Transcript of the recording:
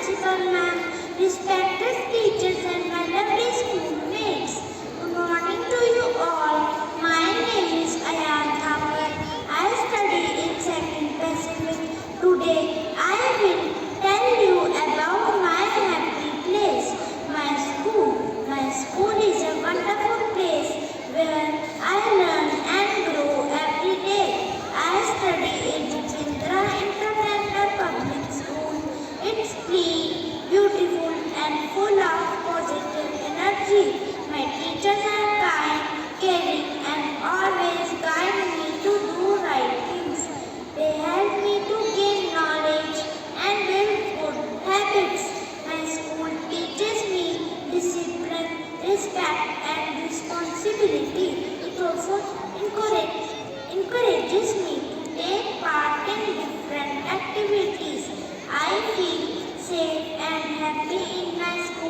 principal ma'am, respected teachers and my lovely schoolmates. Good morning to you all. My name is Ayaan Thaper. I study in 2nd Pacific. Today I will tell you about my happy place, my school. My school is a wonderful place where I learn and grow every day. I study in International Public School. It's clean, beautiful and full of positive energy. My teachers are kind, caring and always guide me to do right things. They help me to gain knowledge and build good habits. My school teaches me discipline, respect and responsibility. It also encourages me to take part in different activities. I feel safe and happy in my school.